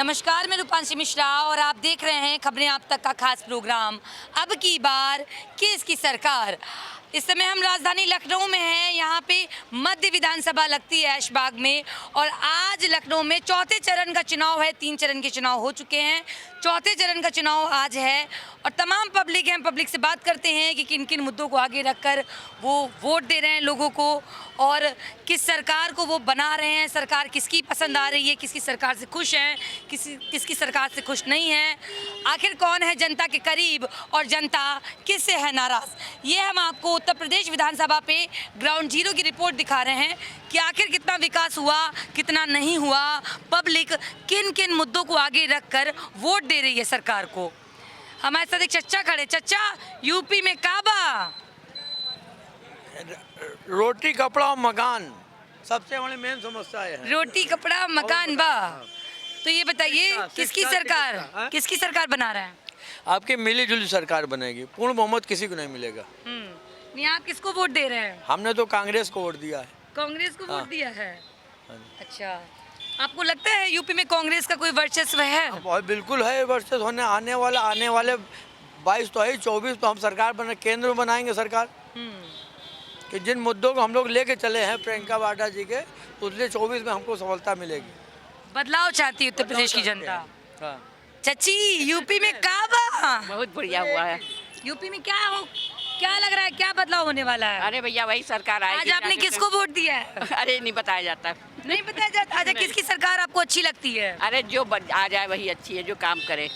नमस्कार, मैं रूपांशी मिश्रा और आप देख रहे हैं खबरें आप तक का खास प्रोग्राम अब की बार किसकी सरकार। इस समय हम राजधानी लखनऊ में हैं। यहाँ पे मध्य विधानसभा लगती है ऐशबाग में और आज लखनऊ में चौथे चरण का चुनाव है। 3 चरण के चुनाव हो चुके हैं, चौथे चरण का चुनाव आज है और तमाम पब्लिक हैं। पब्लिक से बात करते हैं कि किन किन मुद्दों को आगे रखकर वो वोट दे रहे हैं लोगों को और किस सरकार को वो बना रहे हैं। सरकार किसकी पसंद आ रही है, किसकी सरकार से खुश हैं, किसकी सरकार से खुश नहीं है, आखिर कौन है जनता के करीब और जनता किससे है नाराज़। ये हम आपको उत्तर प्रदेश विधानसभा पे ग्राउंड जीरो की रिपोर्ट दिखा रहे हैं कि आखिर कितना विकास हुआ, कितना नहीं हुआ, पब्लिक किन किन मुद्दों को आगे रखकर वोट दे रही है सरकार को। हमारे साथ एक चच्चा खड़े। चच्चा, यूपी में काबा रोटी कपड़ा और मकान सबसे बड़ी मेन समस्या है। रोटी कपड़ा मकान बा। तो ये बताइए किसकी सरकार बना रहे हैं? आपकी मिली जुली सरकार बनेगी, पूर्ण बहुमत किसी को नहीं मिलेगा। नहीं, आप किसको वोट दे रहे हैं? हमने तो कांग्रेस को वोट दिया है। कांग्रेस को वोट दिया है। अच्छा, आपको लगता है यूपी में कांग्रेस का कोई वर्चस्व है? बहुत बिल्कुल है वर्चस्व होने आने वाले 22 तो है, 24 तो हम सरकार बने केंद्र में बनाएंगे सरकार। कि जिन मुद्दों को हम लोग लेके चले हैं प्रियंका वाड्रा जी के, उसलिए 24 में हमको सफलता मिलेगी। बदलाव चाहती है उत्तर प्रदेश की जनता। हाँ। चाची, यूपी में काबा बहुत बढ़िया हुआ है। यूपी में क्या लग रहा है, क्या बदलाव होने वाला है? अरे भैया वही सरकार आएगी। आज आपने किसको वोट दिया है? अरे नहीं बताया जाता। नहीं बताया जाता। अच्छा, किसकी सरकार आपको अच्छी लगती है? अरे जो आ जाए वही अच्छी है, जो काम करे।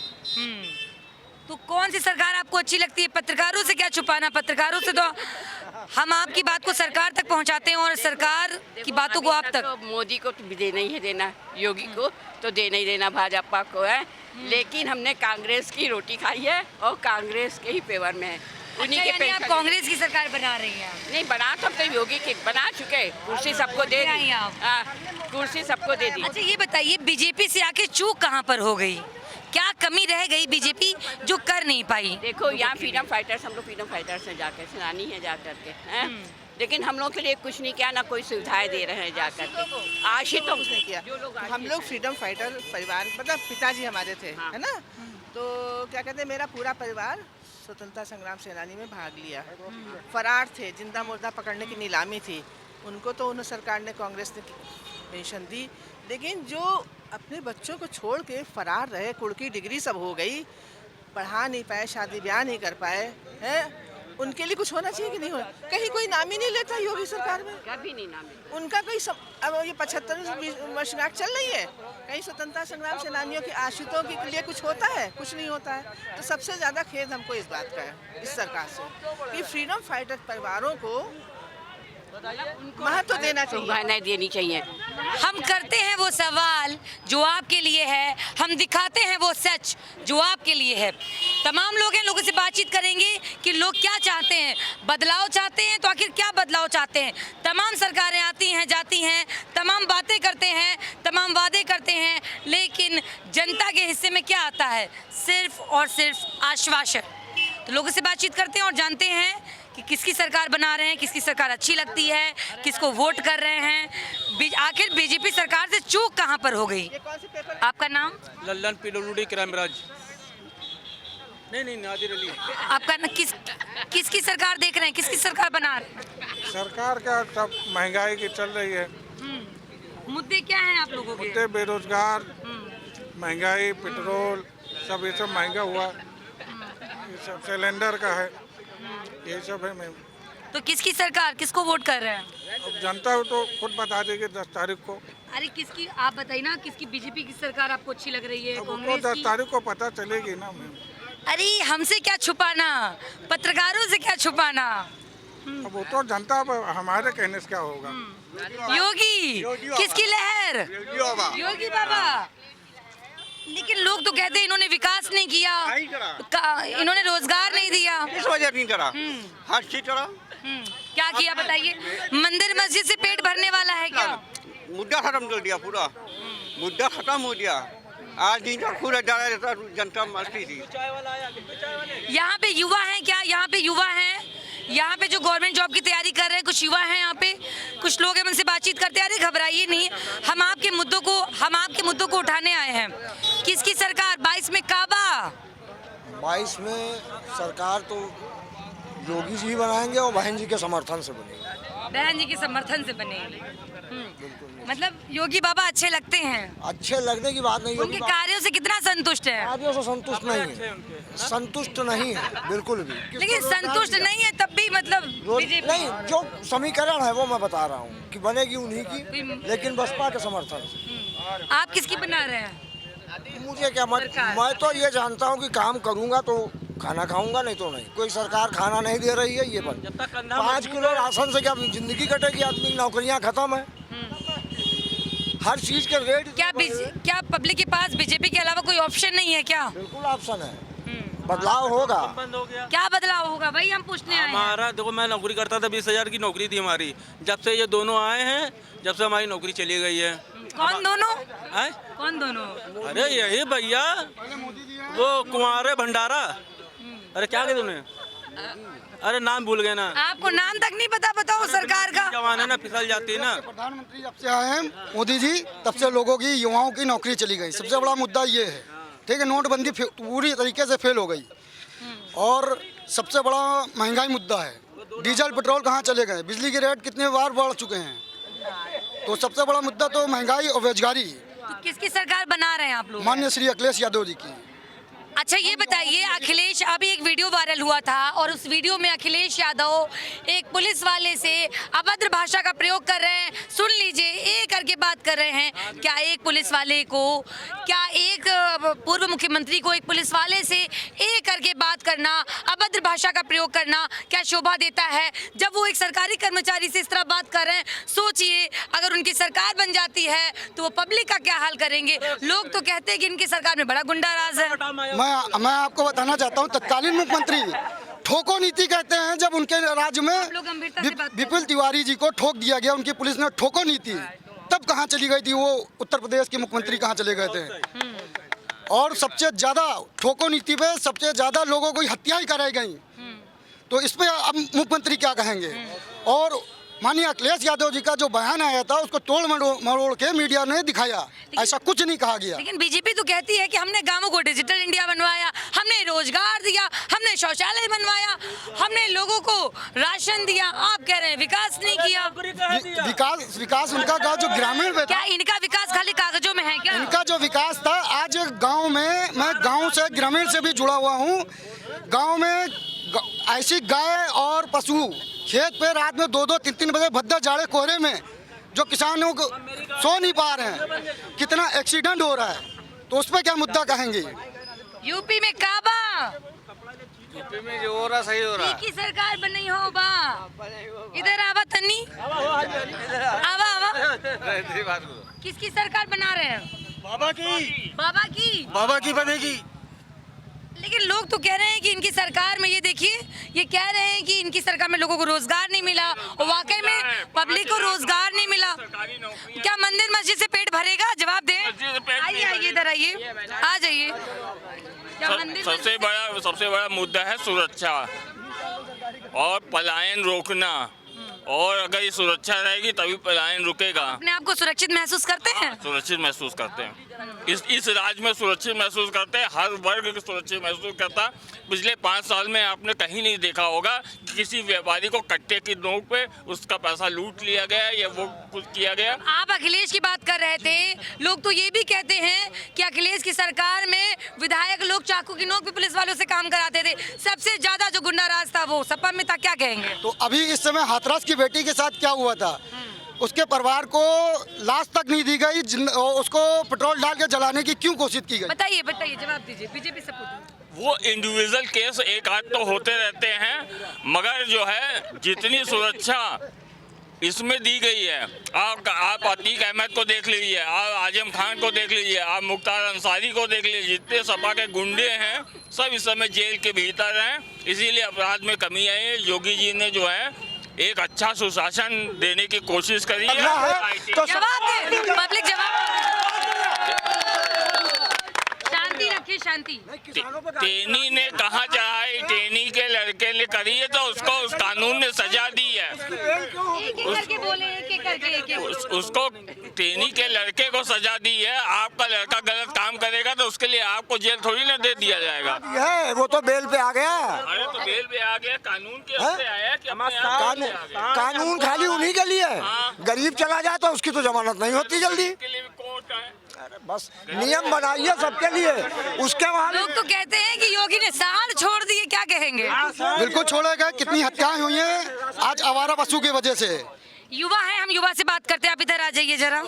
तो कौन सी सरकार आपको अच्छी लगती है? पत्रकारों से क्या छुपाना, पत्रकारों से तो हम आपकी बात को सरकार तक पहुंचाते हैं और सरकार की बातों को आप तक। तो मोदी को तो देना ही है, देना योगी को तो देना ही देना, भाजपा को है। लेकिन हमने कांग्रेस की रोटी खाई है और कांग्रेस के ही फेवर में है। उन्हीं के यानी आप कांग्रेस की सरकार बना रही हैं? नहीं बना तो योगी की बना चुके, कुर्सी सबको दे दी। कुर्सी सबको दे दी। अच्छा, ये बताइए बीजेपी से आके चूक कहाँ पर हो गई? क्या कमी रह गई बीजेपी जो कर नहीं पाई? देखो यहाँ फ्रीडम फाइटर्स, हम लोग फ्रीडम फाइटर्स हैं, जाकर सेनानी है जा करके हैं। लेकिन हम लोग के लिए कुछ नहीं किया, ना कोई सुविधाएं दे रहे हैं जा करके। आशित तो कुछ नहीं किया। हम लोग फ्रीडम फाइटर परिवार, मतलब पिताजी हमारे थे, है ना। तो क्या कहते हैं, मेरा पूरा परिवार स्वतंत्रता संग्राम सेनानी में भाग लिया। फरार थे, जिंदा मुर्दा पकड़ने की नीलामी थी। उनको तो उन सरकार ने, कांग्रेस ने पेंशन दी, लेकिन जो अपने बच्चों को छोड़ के फरार रहे, कुड़की डिग्री सब हो गई, पढ़ा नहीं पाए, शादी ब्याह नहीं कर पाए हैं, उनके लिए कुछ होना चाहिए कि नहीं होना? कहीं कोई नाम ही नहीं लेता योगी सरकार में, कभी नहीं नाम उनका कोई अब ये 75वीं वर्षगांठ चल रही है, कहीं स्वतंत्रता संग्राम सेनानियों के आश्रितों के लिए कुछ होता है? कुछ नहीं होता है। तो सबसे ज़्यादा खेद हमको इस बात का है, इस सरकार से, कि फ्रीडम फाइटर परिवारों को महत्व देना चाहिए, नहीं देनी चाहिए। हम करते हैं वो सवाल जो आपके लिए है, हम दिखाते हैं वो सच जो आपके लिए है। तमाम लोग हैं, लोगों से बातचीत करेंगे कि लोग क्या चाहते हैं। बदलाव चाहते हैं तो आखिर क्या बदलाव चाहते हैं? तमाम सरकारें आती हैं जाती हैं, तमाम बातें करते हैं, तमाम वादे करते हैं, लेकिन जनता के हिस्से में क्या आता है? सिर्फ और सिर्फ आश्वासन। तो लोगों से बातचीत करते हैं और जानते हैं कि किसकी सरकार बना रहे हैं, किसकी सरकार अच्छी लगती है, किसको वोट कर रहे हैं। आखिर बीजेपी सरकार से चूक कहां पर हो गई? आपका नाम? लल्लन पिलोलुडी क्राइमराज। नहीं नादिर अली। आपका किसकी सरकार देख रहे हैं, किसकी सरकार बना रहे हैं? सरकार का सब महंगाई की चल रही है। मुद्दे क्या हैं आप लोगों के? मुद्दे बेरोजगार, महंगाई, पेट्रोल सब ये सब महंगा हुआ, ये सब सिलेंडर का है, ये सब है मैम। तो किसकी सरकार, किसको वोट कर रहे हैं? अब जनता तो खुद बता देगी 10 तारीख को। अरे किसकी, आप बताइए ना, किसकी बीजेपी की सरकार आपको अच्छी लग रही है? अब उनको कांग्रेस 10 की? तारीख को पता चलेगी ना मैम। अरे हमसे क्या छुपाना, पत्रकारों से क्या छुपाना? अब वो तो जनता हमारे कहने से क्या होगा। योगी किसकी लहर? योगी बाबा। लेकिन लोग तो कहते हैं इन्होंने विकास नहीं किया, इन्होंने रोजगार नहीं दिया। इस वजह नहीं करा, हर चीज करा। क्या किया बताइए? मंदिर मस्जिद से पेट भरने वाला है क्या? मुद्दा खत्म कर दिया, पूरा मुद्दा खत्म हो गया। आज दिन तक पूरा जा रहा, जनता मस्ती थी। यहाँ पे युवा हैं क्या? यहाँ पे युवा हैं, यहाँ पे जो गवर्नमेंट जॉब की तैयारी कर रहे हैं, कुछ युवा हैं यहाँ पे, कुछ लोग हैं, उनसे बातचीत करते हैं। अरे घबराइए नहीं, हम आपके मुद्दों को उठाने आए हैं किसकी सरकार? 22 में काबा। 22 में सरकार तो योगी जी बनाएंगे और बहन जी के समर्थन से बनेगी। बहन जी के समर्थन से बनेगी। मतलब योगी बाबा अच्छे लगते हैं? अच्छे लगने की बात नहीं उनके होगी, कार्यों से कितना संतुष्ट है? कार्यों से संतुष्ट नहीं है, संतुष्ट नहीं है बिल्कुल भी। लेकिन संतुष्ट नहीं है तब भी मतलब बीजेपी नहीं, जो समीकरण है वो मैं बता रहा हूँ कि बनेगी उन्हीं की, लेकिन बसपा के समर्थन से। आप किसकी बना रहे हैं? मुझे क्या मैं तो ये जानता हूँ कि काम करूँगा तो खाना खाऊंगा, नहीं तो नहीं। कोई सरकार खाना नहीं दे रही है, ये पर 5 किलो राशन से क्या जिंदगी कटेगी आदमी? नौकरियाँ खत्म है, हर चीज के रेट। क्या पब्लिक के पास बीजेपी के अलावा कोई ऑप्शन नहीं है क्या? बिल्कुल ऑप्शन है, बदलाव होगा। क्या बदलाव होगा भाई, हम पूछने आए हैं। हमारा देखो, मैं नौकरी करता था, 20,000 की नौकरी थी हमारी। जब से ये दोनों आए हैं, जब से हमारी नौकरी चली गई है। कौन दोनों? हैं? कौन दोनों? अरे यही भैया, वो कुंवारे भंडारा। अरे क्या कहते उन्हें? अरे नाम भूल गए ना। आपको नाम तक नहीं पता? बताओ सरकार का जवान है ना, फिसल जाती है ना। प्रधानमंत्री जब से आए हैं मोदी जी, तब से लोगों की, युवाओं की नौकरी चली गई। सबसे बड़ा मुद्दा ये है, ठीक है। नोटबंदी पूरी तरीके से फेल हो गई, और सबसे बड़ा महंगाई मुद्दा है। डीजल पेट्रोल कहाँ चले गए, बिजली के रेट कितने बार बढ़ चुके हैं। तो सबसे बड़ा मुद्दा तो महंगाई और बेरोजगारी। तो किसकी सरकार बना रहे हैं आप लोग? माननीय श्री अखिलेश यादव जी की। अच्छा ये बताइए, अखिलेश, अभी एक वीडियो वायरल हुआ था और उस वीडियो में अखिलेश यादव एक पुलिस वाले से अभद्र भाषा का प्रयोग कर रहे हैं। सुन लीजिए, एक करके बात कर रहे हैं। क्या एक पुलिस वाले को, क्या एक पूर्व मुख्यमंत्री को एक पुलिस वाले से एक करके बात करना, अभद्र भाषा का प्रयोग करना क्या शोभा देता है? जब वो एक सरकारी कर्मचारी से इस तरह बात कर रहे हैं, सोचिए अगर उनकी सरकार बन जाती है तो वो पब्लिक का क्या हाल करेंगे। लोग तो कहते हैं कि इनकी सरकार में बड़ा गुंडा राज है। मैं आपको बताना चाहता हूँ, तत्कालीन मुख्यमंत्री ठोको नीति कहते हैं। जब उनके राज्य में विपुल तिवारी जी को ठोक दिया गया, उनकी पुलिस ने ठोको नीति, तब कहाँ चली गई थी वो? उत्तर प्रदेश के मुख्यमंत्री कहाँ चले गए थे? और सबसे ज्यादा ठोको नीति पे सबसे ज्यादा लोगों को हत्याएं कराई गई। तो इस पे अब मुख्यमंत्री क्या कहेंगे? और माननीय अखिलेश यादव जी का जो बयान आया था, उसको तोड़ मरोड़ के मीडिया ने दिखाया, ऐसा कुछ नहीं कहा गया। लेकिन बीजेपी तो कहती है कि हमने गांवों को डिजिटल इंडिया बनवाया, हमने रोजगार दिया, हमने शौचालय बनवाया, हमने लोगों को राशन दिया। आप कह रहे हैं विकास नहीं किया। विकास उनका जो ग्रामीण, क्या इनका विकास खाली कागजों में है क्या? इनका जो विकास था, आज गाँव में, मैं गाँव से, ग्रामीण से भी जुड़ा हुआ हूँ। गाँव में ऐसी गाय और पशु खेत पे रात में 2-2, 3-3 बजे भद्दर जाड़े कोहरे में जो किसानों को सो नहीं पा रहे हैं, कितना एक्सीडेंट हो रहा है, तो उस पर क्या मुद्दा कहेंगे? यूपी में काबा, यूपी में जो हो रहा सही हो रहा की सरकार बनी हो बा। इधर आवा तन्नी, आवा। किसकी सरकार बना रहे हैं? बाबा की बनेगी। लेकिन लोग तो कह रहे हैं कि इनकी सरकार में, ये देखिए, ये कह रहे हैं कि इनकी सरकार में लोगों को रोजगार नहीं मिला, और वाकई में पब्लिक को रोजगार नहीं मिला। क्या मंदिर मस्जिद से पेट भरेगा? जवाब दें। आइए आइए, इधर आइए, आ जाइए। सबसे बड़ा मुद्दा है सुरक्षा और पलायन रोकना, और अगर ये सुरक्षा रहेगी तभी पलायन रुकेगा। अपने आप को सुरक्षित महसूस करते हैं? सुरक्षित महसूस करते हैं, इस राज्य में सुरक्षित महसूस करते हैं, हर वर्ग सुरक्षित महसूस करता है। पिछले 5 साल में आपने कहीं नहीं देखा होगा कि किसी व्यापारी को कट्टे की नोक पे उसका पैसा लूट लिया गया या वो कुछ किया गया। आप अखिलेश की बात कर रहे थे, लोग तो ये भी कहते हैं कि अखिलेश की सरकार में विधायक लोग चाकू की नोक पे पुलिस वालों से काम कराते थे। सबसे ज्यादा जो गुंडा राज था वो सपा में था, क्या कहेंगे? तो अभी इस समय हाथरस की बेटी के साथ क्या हुआ था? उसके परिवार को लाश तक नहीं दी गई, उसको पेट्रोल डाल के जलाने की क्यों कोशिश की गई? बताइए बताइए, जवाब दीजिए। BJP support. वो इंडिविजुअल केस एक आध तो होते रहते हैं, मगर जो है जितनी सुरक्षा इसमें दी गई है, आप अतीक अहमद को देख लीजिए, आप आजम खान को देख लीजिए, आप मुख्तार अंसारी को देख लीजिए, जितने सपा के गुंडे हैं सब इस समय जेल के भीतर हैं। इसीलिए अपराध में कमी आई है। योगी जी ने जो है एक अच्छा सुशासन देने की कोशिश करी है। तो जवाब दे, पब्लिक जवाब, शांति रखिए। रखिए शांति। टेनी ने कहाँ चाहा, टेनी के लड़के ने करी है तो उसको उस कानून ने सजा दी है। एक करके बोले, एक करके उसको टेनी के लड़के को सजा दी है। आपका लड़का गलत काम करेगा तो उसके लिए आपको जेल थोड़ी ना दे दिया जाएगा। है वो तो बेल पे आ गया। अरे तो बेल पे आ गया, कानून के उससे आया कि अपने आप से आ गया। कानून खाली उन्हीं के लिए है। गरीब चला जाए तो उसकी तो जमानत नहीं होती जल्दी। के लिए भी कोर्ट है। अरे बस नियम बनाइए सबके लिए। उसके बाद लोग तो कहते हैं कि योगी ने साल छोड़ दिए, क्या कहेंगे? बिल्कुल छोड़ेगा। कितनी हत्याएं हुई हैं आज आवारा पशु की वजह से। युवा है, हम युवा से बात करते हैं। आप इधर आ जाइए जरा।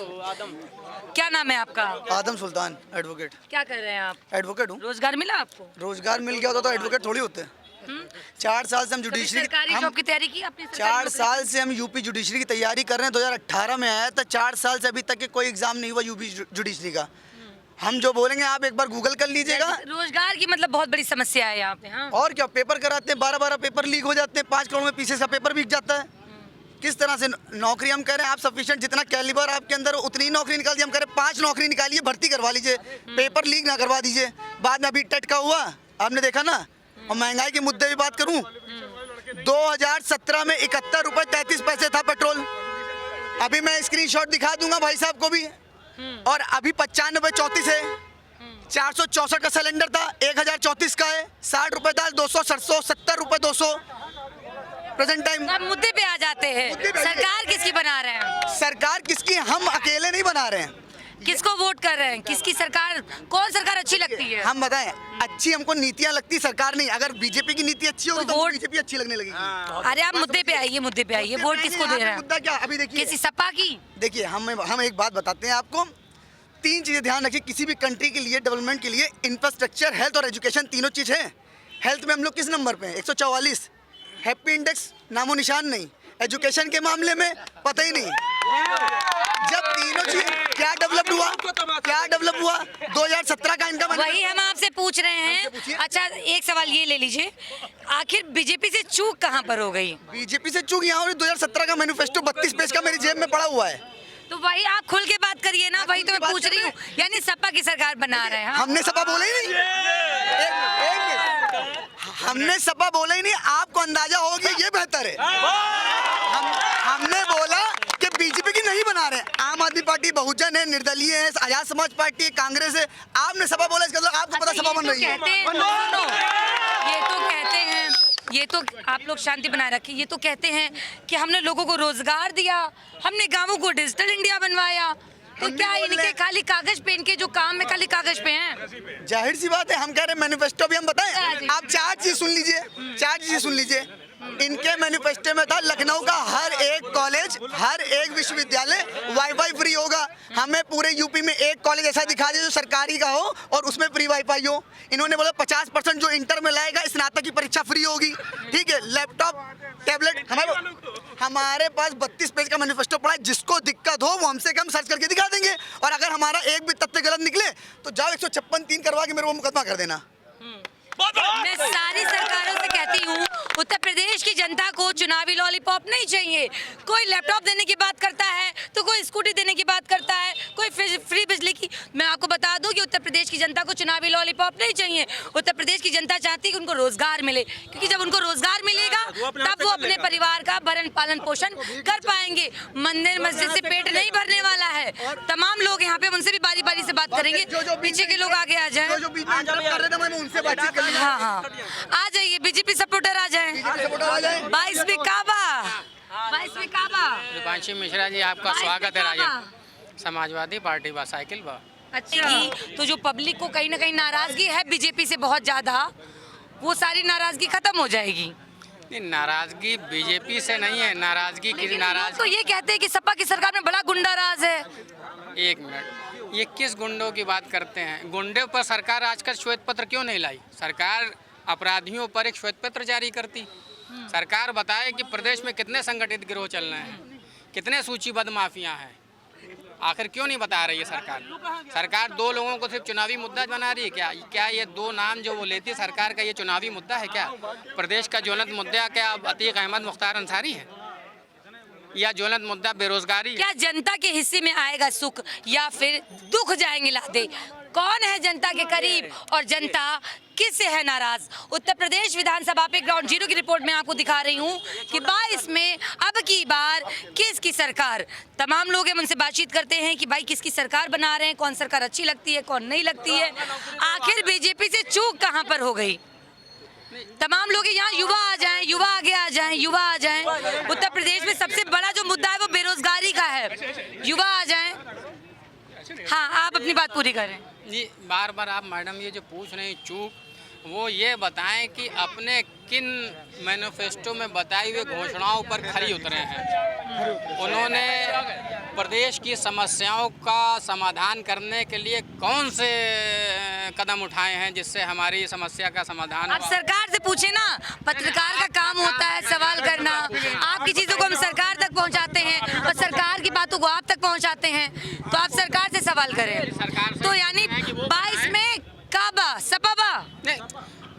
क्या नाम है आपका? आदम सुल्तान, एडवोकेट। क्या कर रहे हैं आप? एडवोकेट हूँ। रोजगार मिला आपको? रोजगार मिल गया होता तो एडवोकेट थोड़ी होते। 4 साल से हम कभी जुडिशरी सरकारी जॉब की तैयारी की आपने? 4 साल से हम यूपी जुडिशरी की तैयारी कर रहे हैं। 2018 में आया था। 4 साल से अभी तक के कोई एग्जाम नहीं हुआ यूपी जुडिशरी का। हम जो बोलेंगे आप एक बार गूगल कर लीजिएगा। रोजगार की मतलब बहुत बड़ी समस्या है यहाँ पे। हाँ, और क्या, पेपर कराते हैं, 12-12 पेपर लीक हो जाते हैं, 5 करोड़ में पीछे का पेपर बिक जाता है। किस तरह से नौकरी हम कह रहे हैं, आप सफिशिएंट जितना कैलिबर आपके अंदर उतनी नौकरी निकाल दीजिए। हम कह रहे हैं 5 नौकरी निकालिए, भर्ती करवा लीजिए, पेपर लीक ना करवा दीजिए। बाद में अभी टेट का हुआ, आपने देखा ना। और महंगाई के मुद्दे भी बात करूं, 2017 में 71 रुपए 33 पैसे था पेट्रोल। अभी मैं स्क्रीनशॉट दिखा दूंगा भाई साहब को भी। और अभी 95-34 है। 464 का सिलेंडर था, 1034 का है। 60 रुपए दाल, 270 रुपए 200 प्रेजेंट टाइम। अब मुद्दे पे आ जाते हैं। सरकार किसकी बना रहे हैं? सरकार किसकी, हम अकेले नहीं बना रहे हैं। किसको वोट कर रहे हैं? किसकी सरकार, कौन सरकार अच्छी लगती है? हम बताएं, अच्छी हमको नीतियां लगती, सरकार नहीं। अगर बीजेपी की नीति अच्छी होगी तो वोट- बीजेपी अच्छी लगने लगेगी। अरे आप मुद्दे पे आइए, मुद्दे पे आइए। वोट किसको दे रहे मुद्दा हैं? क्या, अभी देखिए, किसी सपा की? देखिए हम एक बात बताते हैं आपको। 3 चीजें ध्यान रखिए किसी भी कंट्री के लिए, डेवलपमेंट के लिए। इंफ्रास्ट्रक्चर, हेल्थ और एजुकेशन, तीनों चीज है। हेल्थ में हम लोग किस नंबर पे हैं? 144। हैप्पी इंडेक्स नामो निशान नहीं। एजुकेशन के मामले में पता ही नहीं। जब तीनों चीज, क्या डेवलप हुआ, क्या डेवलप हुआ? 2017 का इनका वही हम आपसे पूछ रहे हैं। अच्छा, एक सवाल ये ले लीजिए, आखिर बीजेपी से चूक कहाँ पर हो गई? बीजेपी से चूक यहाँ 2017 का मैनिफेस्टो 32 पेज का मेरी जेब में पड़ा हुआ है। तो वही आप खुल के बात करिए ना, वही तो मैं पूछ रही हूँ। यानी सपा की सरकार बना रहे हैं। हमने सपा बोला ही नहीं। हमने सपा बोला ही नहीं। आपको अंदाजा हो गया, ये बेहतर है। हमने बोला कि बीजेपी की नहीं बना रहे। आम आदमी पार्टी, बहुजन है, निर्दलीय है, आजाद समाज पार्टी है, कांग्रेस है। आपने सपा बोला, इसका मतलब आपको पता सपा बन रही है। ये तो आप लोग शांति बनाए रखिए। ये तो कहते हैं कि हमने लोगों को रोजगार दिया, हमने गांवों को डिजिटल इंडिया बनवाया। तो क्या इनके खाली कागज पे, इनके जो काम है खाली कागज पे हैं? जाहिर सी बात है। हम कह रहे हैं मैनिफेस्टो भी हम बताएं। आप 4 चीज सुन लीजिए, 4 चीजें सुन लीजिए। इनके मैनिफेस्टो में था लखनऊ का हर एक कॉलेज, हर एक विश्वविद्यालय वाईफाई फ्री होगा। हमें पूरे यूपी में एक कॉलेज ऐसा दिखा दे जो सरकारी का हो और उसमें फ्री वाईफाई हो। इन्होंने बोला 50% जो इंटर में लाएगा स्नातक की परीक्षा फ्री होगी। ठीक है, लैपटॉप, टैबलेट। हमारे पास 32 पेज का मैनिफेस्टो पड़ा है। जिसको दिक्कत हो वो हमसे कम सर्च करके दिखा देंगे। और अगर हमारा एक भी तथ्य गलत निकले तो जाओ 156(3) करवा के मेरे को मुकदमा कर देना। मैं सारी सरकारों से कहती हूँ, उत्तर प्रदेश की जनता को चुनावी लॉलीपॉप नहीं चाहिए। कोई लैपटॉप देने की बात करता है तो कोई स्कूटी देने की बात करता है, कोई फ्री बिजली की। मैं आपको बता दूं कि उत्तर प्रदेश की जनता को चुनावी लॉलीपॉप नहीं चाहिए। उत्तर प्रदेश की जनता चाहती है कि उनको रोजगार मिले, क्योंकि जब उनको रोजगार मिलेगा तब वो अपने परिवार का भरण पालन पोषण कर पाएंगे। मंदिर मस्जिद से पेट नहीं भरने वाला है। तमाम लोग यहाँ पे, उनसे भी बारी बारी से बात करेंगे। पीछे के लोग आगे आ जाए। उनसे बातचीत कर लीजिए। हाँ हाँ, आ जाइए, बीजेपी सपोर्टर आ जाए। 22 में काबा, 22 में काबा। रूपांशी मिश्रा जी, आपका स्वागत है। राजन समाजवादी पार्टी बा साइकिल बा। अच्छा, तो जो पब्लिक को कहीं ना कहीं नाराजगी है बीजेपी से बहुत ज्यादा, वो सारी नाराजगी खत्म हो जाएगी? नहीं, नाराजगी बीजेपी से नहीं है। नाराजगी की नाराज तो ये कहते हैं कि सपा की सरकार में बड़ा गुंडा राज है। 1 मिनट, ये किस गुंडों की बात करते हैं? गुंडे पर सरकार आजकल श्वेत पत्र क्यों नहीं लाई? सरकार अपराधियों पर एक श्वेत पत्र जारी करती। सरकार बताए कि प्रदेश में कितने संगठित गिरोह चल रहे हैं, कितने सूचीबद्ध माफिया हैं। आखिर क्यों नहीं बता रही है सरकार? सरकार 2 लोगों को सिर्फ चुनावी मुद्दा बना रही है क्या ये 2 नाम जो वो लेती है सरकार का, ये चुनावी मुद्दा है क्या? प्रदेश का ज्वलंत मुद्दा क्या अतीक अहमद मुख्तार अंसारी है, या ज्वलंत मुद्दा बेरोजगारी? क्या जनता के हिस्से में आएगा सुख या फिर दुख जाएंगे लादे? कौन है जनता के करीब और जनता किससे है नाराज। उत्तर प्रदेश विधानसभा पे ग्राउंड जीरो की रिपोर्ट में आपको दिखा रही हूँ कि 22 में अब की बार किसकी सरकार। तमाम लोग हम उनसे बातचीत करते हैं कि भाई किसकी सरकार बना रहे हैं, कौन सरकार अच्छी लगती है, कौन नहीं लगती है, आखिर बीजेपी से चूक कहाँ पर हो गई। तमाम लोग यहाँ युवा आ जाएं, युवा आगे आ जाएं, युवा आ जाएं। उत्तर प्रदेश में सबसे बड़ा जो मुद्दा है वो बेरोजगारी का है। युवा आ जाएं। हाँ, आप अपनी बात पूरी करें। जी, बार बार आप मैडम ये जो पूछ रहे हैं चूक, वो ये बताएं कि अपने किन मैनिफेस्टो में बताई हुई घोषणाओं पर खरी उतरे हैं। उन्होंने प्रदेश की समस्याओं का समाधान करने के लिए कौन से कदम उठाए हैं जिससे हमारी समस्या का समाधान। आप सरकार से पूछे ना, पत्रकार का काम होता है सवाल करना। आपकी चीज़ों को हम सरकार तक पहुंचाते हैं और सरकार की बातों को आप तक पहुंचाते हैं, तो आप सरकार से सवाल करें। तो यानी 22 में काबा सपाबा नहीं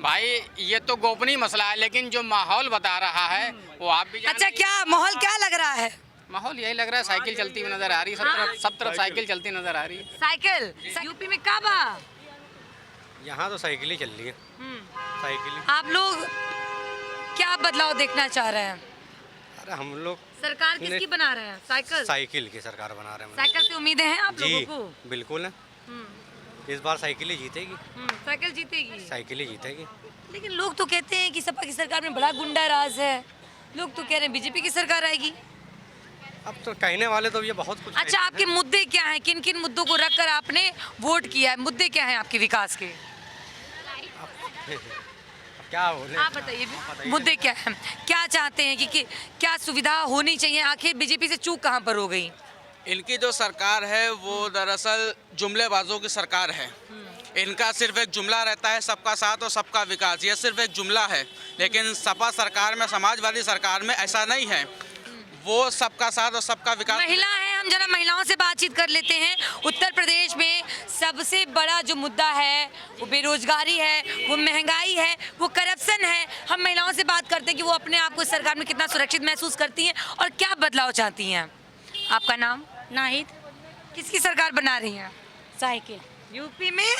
भाई, ये तो गोपनीय मसला है, लेकिन जो माहौल बता रहा है वो आप भी अच्छा, क्या माहौल क्या लग रहा है? माहौल यही लग रहा है, साइकिल चलती हुई नजर आ रही है, सब तरफ साइकिल चलती नजर आ रही है। साइकिल यूपी में काबा, यहाँ तो साइकिल ही चल रही है। साइकिल। आप लोग क्या बदलाव देखना चाह रहे हैं? अरे हम लोग सरकार किसकी बना रहे हैं? साइकिल। साइकिल की सरकार बना रहे हैं। साइकिल से उम्मीदें हैं आप लोगों को? बिल्कुल है। इस बार साइकिल ही जीतेगी। साइकिल जीतेगी। साइकिल ही जीतेगी। लेकिन लोग तो कहते हैं कि सपा की सरकार में बड़ा गुंडा राज है। लोग तो कह रहे हैं बीजेपी की सरकार आएगी। अब तो कहने वाले तो ये बहुत कुछ। अच्छा, आपके मुद्दे क्या हैं? किन किन मुद्दों को रखकर आपने वोट किया है? मुद्दे क्या हैं आपके विकास के? क्या बोले, आप बताइए मुद्दे क्या हैं? क्या चाहते हैं कि क्या सुविधा होनी चाहिए? आखिर बीजेपी से चूक कहाँ पर हो गई? इनकी जो सरकार है वो दरअसल जुमलेबाजों की सरकार है। इनका सिर्फ एक जुमला रहता है, सबका साथ और सबका विकास। ये सिर्फ एक जुमला है, लेकिन सपा सरकार में, समाजवादी सरकार में ऐसा नहीं है। वो सबका साथ और सबका विकास। महिला है, हम जरा महिलाओं से बातचीत कर लेते हैं। उत्तर प्रदेश में सबसे बड़ा जो मुद्दा है वो बेरोजगारी है, वो महंगाई है, वो करप्शन है। हम महिलाओं से बात करते हैं कि वो अपने आप को सरकार में कितना सुरक्षित महसूस करती हैं और क्या बदलाव चाहती हैं। आपका नाम? नाहिद। किसकी सरकार बना रही हैं? साइकिल। यूपी में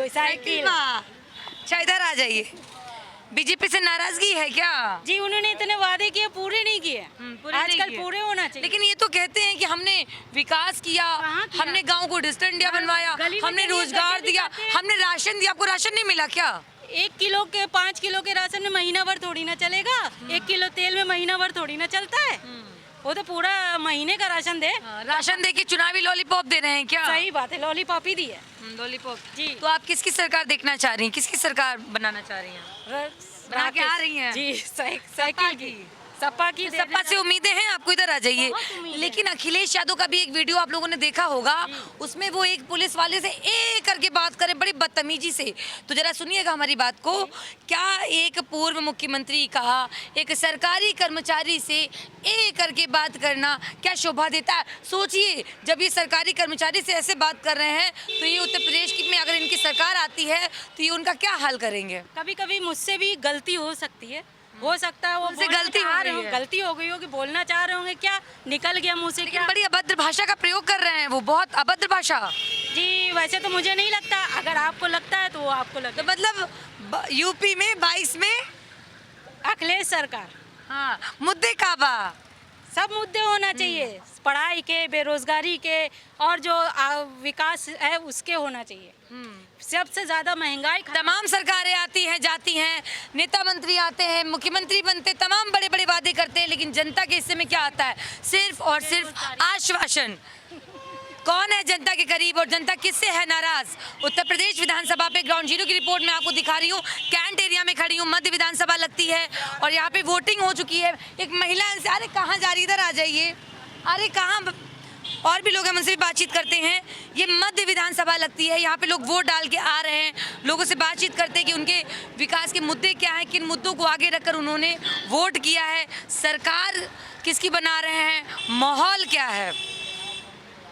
साइकिल। अच्छा, इधर आ जाइए। बीजेपी से नाराजगी है क्या? जी, उन्होंने इतने वादे किए, पूरे नहीं किए। आजकल पूरे होना चाहिए। लेकिन ये तो कहते हैं कि हमने विकास किया, हमने गांव को डिजिटल इंडिया बनवाया, हमने रोजगार दिया, हमने राशन दिया। आपको राशन नहीं मिला क्या? 1 किलो के 5 किलो के राशन में महीना भर थोड़ी ना चलेगा। 1 किलो तेल में महीना भर थोड़ी ना चलता है। वो तो पूरा महीने का राशन दे। राशन दे के चुनावी लॉलीपॉप दे रहे हैं क्या? सही बात है, लॉलीपॉप ही दी है। लॉलीपॉप जी। तो आप किसकी सरकार देखना चाह रही हैं? किसकी सरकार बनाना चाह रही हैं? बना के आ रही हैं जी। साइकिल की, सपा की। सपा से उम्मीदें हैं आपको? इधर आ जाइए। लेकिन अखिलेश यादव का भी एक वीडियो आप लोगों ने देखा होगा, उसमें वो एक पुलिस वाले से करके बात करें बड़ी बदतमीजी से। तो जरा सुनिएगा हमारी बात को। क्या एक पूर्व मुख्यमंत्री का एक सरकारी कर्मचारी से करके बात करना क्या शोभा देता है? सोचिए, जब ये सरकारी कर्मचारी से ऐसे बात कर रहे हैं तो ये उत्तर प्रदेश में अगर इनकी सरकार आती है तो ये उनका क्या हाल करेंगे? कभी कभी मुझसे भी गलती हो सकती है, हो सकता है वो गलती हो गई हो कि बोलना चाह रहे होंगे, क्या निकल गया मुंह से। लेकिन बड़ी अभद्र भाषा का प्रयोग कर रहे हैं वो, बहुत अभद्र भाषा। जी, वैसे तो मुझे नहीं लगता, अगर आपको लगता है तो वो आपको लगता है। तो मतलब यूपी में 22 में अखिलेश सरकार। हाँ, मुद्दे काबा, सब मुद्दे होना चाहिए, पढ़ाई के, बेरोजगारी के और जो विकास है उसके होना चाहिए। सबसे ज्यादा महंगाई। तमाम सरकारें आती हैं, जाती हैं, नेता मंत्री आते हैं, मुख्यमंत्री बनते, तमाम बड़े बड़े वादे करते हैं, लेकिन जनता के हिस्से में क्या आता है? सिर्फ और सिर्फ आश्वासन। कौन है जनता के करीब और जनता किससे है नाराज? उत्तर प्रदेश विधानसभा पे ग्राउंड जीरो की रिपोर्ट में आपको दिखा रही हूँ। कैंट एरिया में खड़ी हूँ, मध्य विधानसभा लगती है और यहाँ पे वोटिंग हो चुकी है। एक महिला से, अरे कहाँ जा रही, इधर आ जाइए। अरे कहाँ, और भी लोग हम उनसे भी बातचीत करते हैं। ये मध्य विधानसभा लगती है, यहाँ पे लोग वोट डाल के आ रहे हैं। लोगों से बातचीत करते हैं कि उनके विकास के मुद्दे क्या हैं, किन मुद्दों को आगे रखकर उन्होंने वोट किया है, सरकार किसकी बना रहे हैं, माहौल क्या है,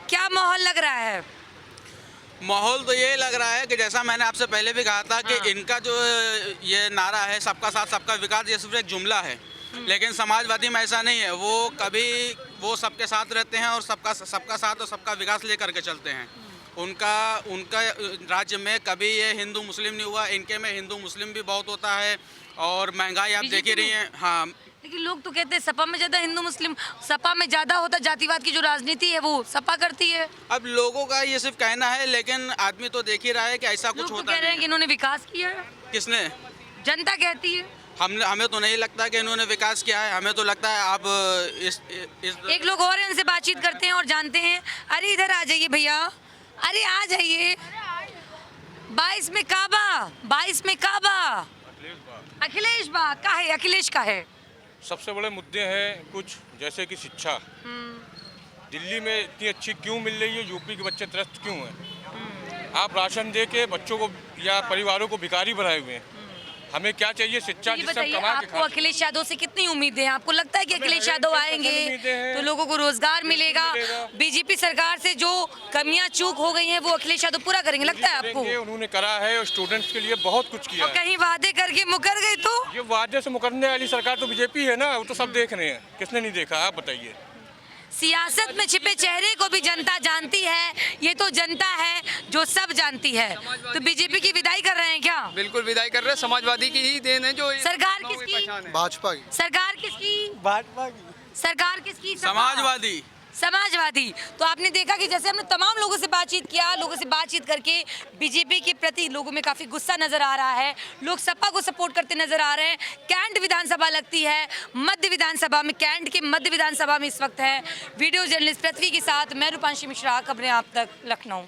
क्या माहौल लग रहा है? माहौल तो ये लग रहा है कि जैसा मैंने आपसे पहले भी कहा था कि इनका जो ये नारा है सबका साथ सबका विकास, ये सिर्फ एक जुमला है। लेकिन समाजवादी में ऐसा नहीं है। वो कभी वो सबके साथ रहते हैं और सबका साथ और सबका विकास लेकर के चलते हैं। उनका उनका राज्य में कभी ये हिंदू मुस्लिम नहीं हुआ, इनके में हिंदू मुस्लिम भी बहुत होता है और महंगाई आप देख ही रही हैं। हाँ, लेकिन लोग तो कहते हैं सपा में ज्यादा हिंदू मुस्लिम, सपा में ज्यादा होता जातिवाद की जो राजनीति है वो सपा करती है। अब लोगों का ये सिर्फ कहना है, लेकिन आदमी तो देख ही रहा है कि ऐसा कुछ लोग तो होता कह रहे हैं नहीं। कि इन्होंने विकास किया है। किसने? जनता कहती है। हमें तो नहीं लगता कि इन्होंने विकास किया है। हमें तो लगता है आप इस एक लोग और हैं, उनसे बातचीत करते हैं और जानते हैं। अरे इधर आ जाइए भैया, अरे आ जाइए। 22 में काबा, 22 में काबा। अखिलेश बा का है, अखिलेश का है। सबसे बड़े मुद्दे हैं कुछ, जैसे कि शिक्षा। दिल्ली में इतनी अच्छी क्यों मिल रही है, यूपी के बच्चे त्रस्त क्यों हैं? आप राशन दे के बच्चों को या परिवारों को भिखारी बनाए हुए हैं। हमें क्या चाहिए? शिक्षा, ये जिससे बताइए, कमा के आपको खा अखिलेश यादव से कितनी उम्मीदें हैं? आपको लगता है कि अखिलेश यादव आएंगे तो लोगों को रोजगार मिलेगा? बीजेपी सरकार से जो कमियां चूक हो गई हैं वो अखिलेश यादव पूरा करेंगे, लगता है आपको? उन्होंने करा है और स्टूडेंट्स के लिए बहुत कुछ किया और कहीं वादे करके मुकर गए तो? ये वादे से मुकरने वाली सरकार तो बीजेपी है ना, वो तो सब देख रहे हैं। किसने नहीं देखा, आप बताइए। सियासत में छिपे चेहरे को भी जनता जानती है, ये तो जनता है जो सब जानती है। तो बीजेपी की विदाई कर रहे हैं क्या? बिल्कुल विदाई कर रहे हैं, समाजवादी की ही देन है जो सरकार किसकी? भाजपा की। सरकार किसकी? भाजपा की। सरकार किसकी? समाजवादी। समाजवादी। तो आपने देखा कि जैसे हमने तमाम लोगों से बातचीत किया, लोगों से बातचीत करके बीजेपी के प्रति लोगों में काफ़ी गुस्सा नजर आ रहा है। लोग सपा को सपोर्ट करते नजर आ रहे हैं। कैंट विधानसभा लगती है, मध्य विधानसभा में, कैंट के मध्य विधानसभा में इस वक्त है। वीडियो जर्नलिस्ट पृथ्वी के साथ मैं रूपांशी मिश्रा, खबरें आप तक, लखनऊ।